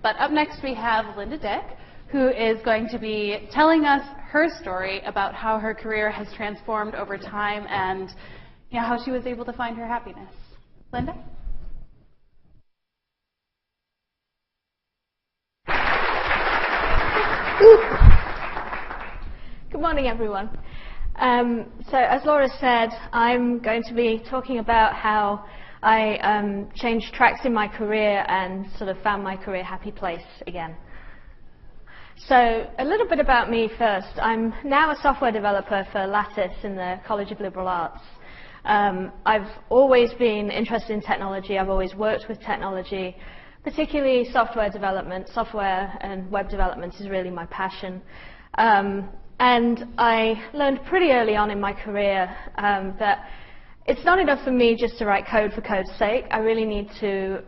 But up next we have Linda Dick, who is going to be telling us her story about how her career has transformed over time and how she was able to find her happiness. Linda? Good morning, everyone. So as Laura said, I'm going to be talking about how I changed tracks in my career and sort of found my career happy place again. So a little bit about me first. I'm now a software developer for Lattice in the College of Liberal Arts. I've always been interested in technology. I've always worked with technology, particularly software development. Software and web development is really my passion. And I learned pretty early on in my career that it's not enough for me just to write code for code's sake. I really need to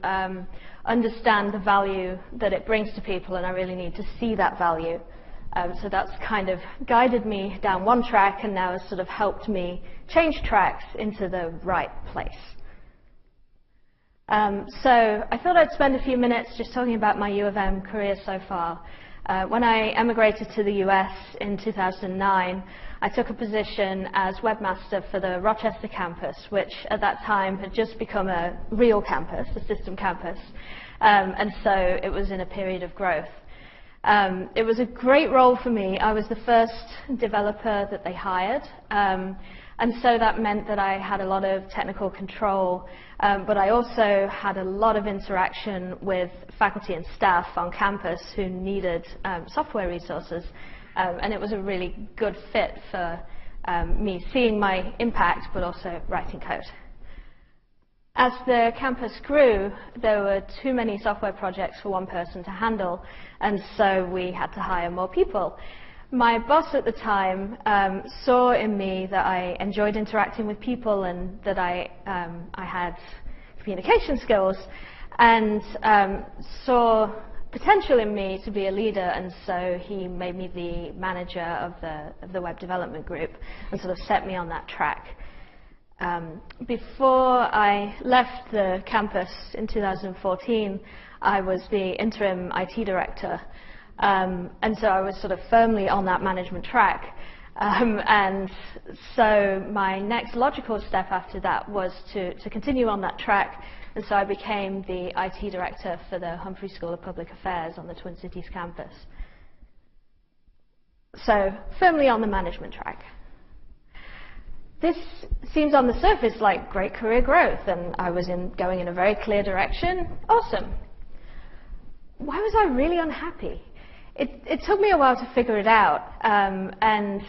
understand the value that it brings to people, and I really need to see that value. So that's kind of guided me down one track and now has sort of helped me change tracks into the right place. So I thought I'd spend a few minutes just talking about my U of M career so far. When I emigrated to the US in 2009, I took a position as webmaster for the Rochester campus, which at that time had just become a real campus, a system campus, and so it was in a period of growth. It was a great role for me. I was the first developer that they hired, and so that meant that I had a lot of technical control, but I also had a lot of interaction with faculty and staff on campus who needed software resources, and it was a really good fit for me seeing my impact but also writing code. As the campus grew, there were too many software projects for one person to handle, and so we had to hire more people. My boss at the time saw in me that I enjoyed interacting with people and that I had communication skills, and saw potential in me to be a leader, and so he made me the manager of the web development group and sort of set me on that track. Before I left the campus in 2014, I was the interim IT director. And so I was sort of firmly on that management track. And so my next logical step after that was to continue on that track. And so I became the IT director for the Humphrey School of Public Affairs on the Twin Cities campus. So firmly on the management track. This seems on the surface like great career growth, and I was going in a very clear direction. Awesome. Why was I really unhappy? It took me a while to figure it out, and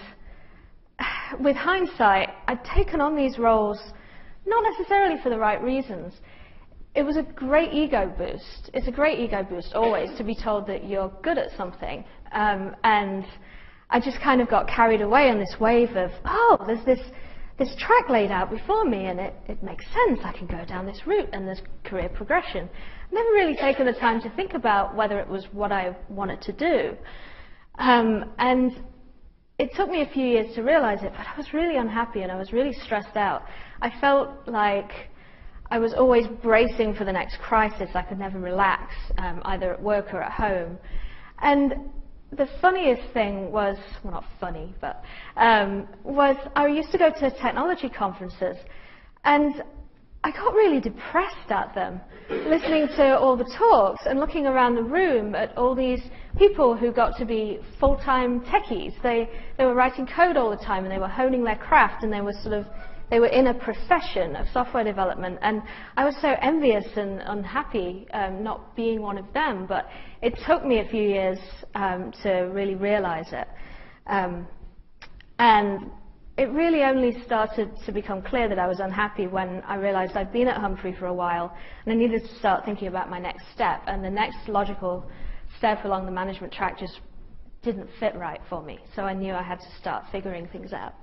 with hindsight, I'd taken on these roles not necessarily for the right reasons. It was a great ego boost. It's a great ego boost always to be told that you're good at something, and I just kind of got carried away on this wave of, oh, there's this track laid out before me, and it makes sense. I can go down this route, and there's career progression. I've never really taken the time to think about whether it was what I wanted to do. And it took me a few years to realize it, but I was really unhappy and I was really stressed out. I felt like I was always bracing for the next crisis. I could never relax, either at work or at home. And the funniest thing was, well, not funny, but was I used to go to technology conferences, and I got really depressed at them, listening to all the talks and looking around the room at all these people who got to be full-time techies. They were writing code all the time, and they were honing their craft, and they were in a profession of software development, and I was so envious and unhappy not being one of them, but it took me a few years to really realize it. And it really only started to become clear that I was unhappy when I realized I'd been at Humphrey for a while, and I needed to start thinking about my next step, and the next logical step along the management track just didn't fit right for me, so I knew I had to start figuring things out.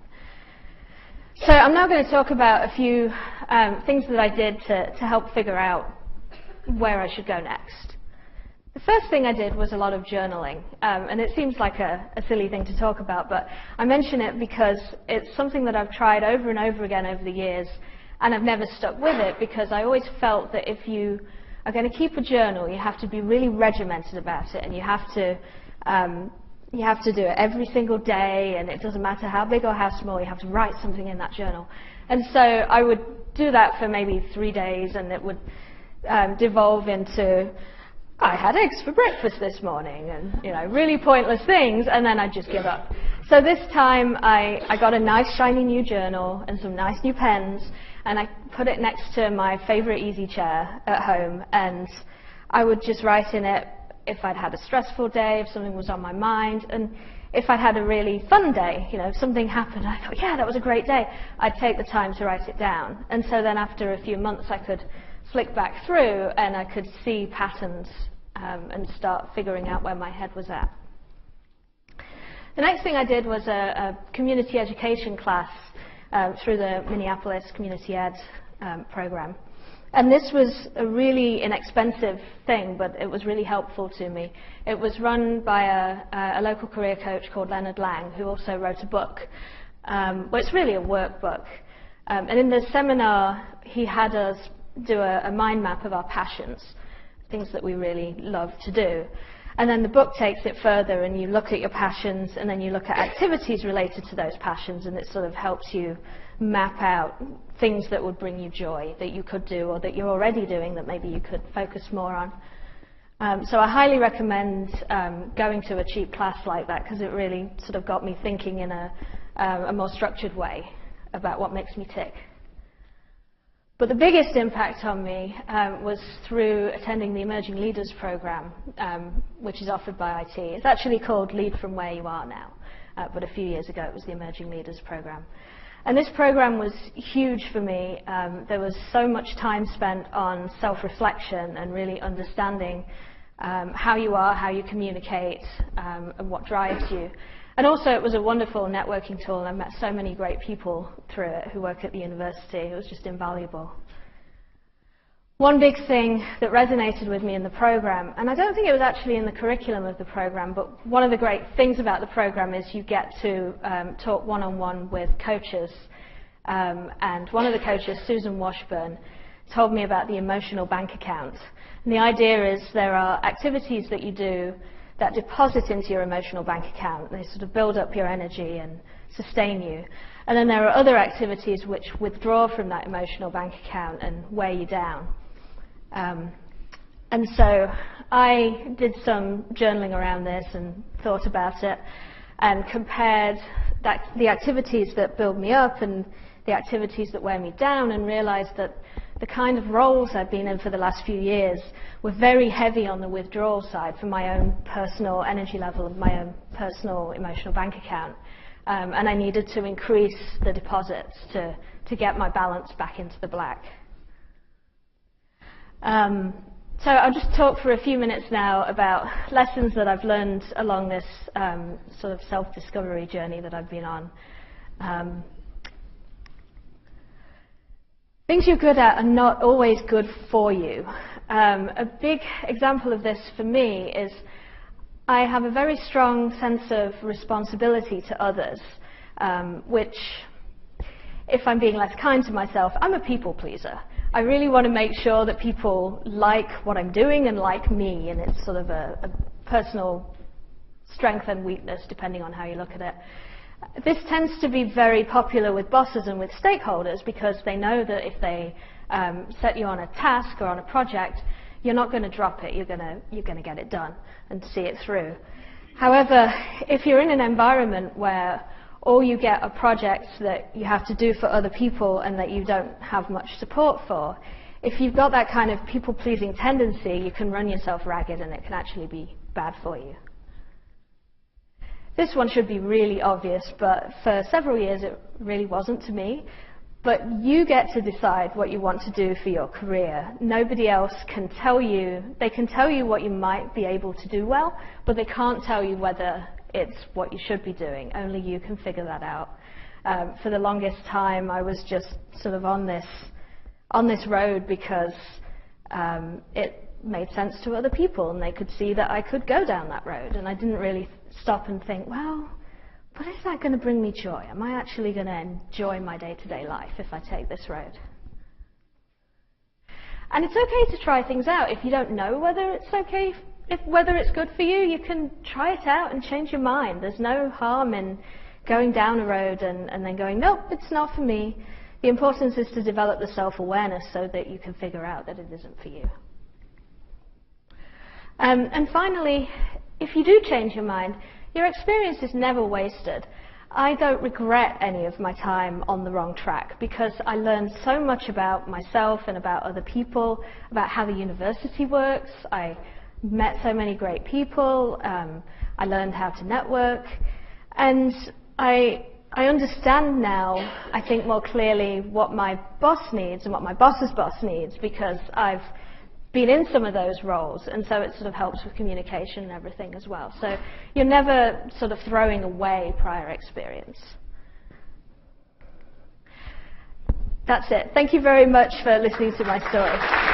So I'm now going to talk about a few things that I did to help figure out where I should go next. The first thing I did was a lot of journaling, and it seems like a silly thing to talk about, but I mention it because it's something that I've tried over and over again over the years, and I've never stuck with it because I always felt that if you are going to keep a journal, you have to be really regimented about it, and you have to do it every single day, and it doesn't matter how big or how small, you have to write something in that journal. And so I would do that for maybe 3 days, and it would devolve into, I had eggs for breakfast this morning, and really pointless things, and then I'd just give up. So this time I got a nice shiny new journal and some nice new pens, and I put it next to my favorite easy chair at home, and I would just write in it if I'd had a stressful day, if something was on my mind, and if I'd had a really fun day, if something happened, I thought, yeah, that was a great day, I'd take the time to write it down. And so then after a few months I could flick back through and I could see patterns and start figuring out where my head was at. The next thing I did was a community education class through the Minneapolis Community Ed program. And this was a really inexpensive thing, but it was really helpful to me. It was run by a local career coach called Leonard Lang, who also wrote a book. Well, it's really a workbook. And in the seminar, he had us do a mind map of our passions, things that we really love to do. And then the book takes it further, and you look at your passions, and then you look at activities related to those passions, and it sort of helps you map out things that would bring you joy that you could do or that you're already doing that maybe you could focus more on. So I highly recommend going to a cheap class like that, because it really sort of got me thinking in a more structured way about what makes me tick. But the biggest impact on me was through attending the Emerging Leaders program, which is offered by IT. It's actually called Lead From Where You Are now, but a few years ago it was the Emerging Leaders program. And this program was huge for me. There was so much time spent on self-reflection and really understanding how you are, how you communicate, and what drives you. And also it was a wonderful networking tool, and I met so many great people through it who work at the university. It was just invaluable. One big thing that resonated with me in the program, and I don't think it was actually in the curriculum of the program, but one of the great things about the program is you get to talk one-on-one with coaches. And one of the coaches, Susan Washburn, told me about the emotional bank account. And the idea is there are activities that you do that deposit into your emotional bank account. They sort of build up your energy and sustain you. And then there are other activities which withdraw from that emotional bank account and weigh you down. And so I did some journaling around this and thought about it and compared the activities that build me up and the activities that wear me down, and realized that the kind of roles I've been in for the last few years were very heavy on the withdrawal side for my own personal energy level and my own personal emotional bank account. And I needed to increase the deposits to get my balance back into the black. So I'll just talk for a few minutes now about lessons that I've learned along this sort of self-discovery journey that I've been on. Things you're good at are not always good for you. A big example of this for me is I have a very strong sense of responsibility to others, which, if I'm being less kind to myself, I'm a people pleaser. I really want to make sure that people like what I'm doing and like me, and it's sort of a personal strength and weakness depending on how you look at it. This tends to be very popular with bosses and with stakeholders, because they know that if they set you on a task or on a project, you're not going to drop it. You're going to get it done and see it through. However, if you're in an environment where all you get are projects that you have to do for other people and that you don't have much support for, if you've got that kind of people-pleasing tendency, you can run yourself ragged, and it can actually be bad for you. This one should be really obvious, but for several years it really wasn't to me. But you get to decide what you want to do for your career. Nobody else can tell you. They can tell you what you might be able to do well, but they can't tell you whether it's what you should be doing. Only you can figure that out. For the longest time, I was just sort of on this road because it made sense to other people, and they could see that I could go down that road, and I didn't really stop and think, well, but is that going to bring me joy? Am I actually going to enjoy my day-to-day life if I take this road? And it's okay to try things out. If you don't know whether it's okay, whether it's good for you, you can try it out and change your mind. There's no harm in going down a road and then going, nope, it's not for me. The importance is to develop the self-awareness so that you can figure out that it isn't for you. And finally, if you do change your mind, your experience is never wasted. I don't regret any of my time on the wrong track because I learned so much about myself and about other people, about how the university works. I met so many great people. I learned how to network. And I understand now, I think more clearly, what my boss needs and what my boss's boss needs because I've been in some of those roles, and so it sort of helps with communication and everything as well. So you're never sort of throwing away prior experience. That's it. Thank you very much for listening to my story.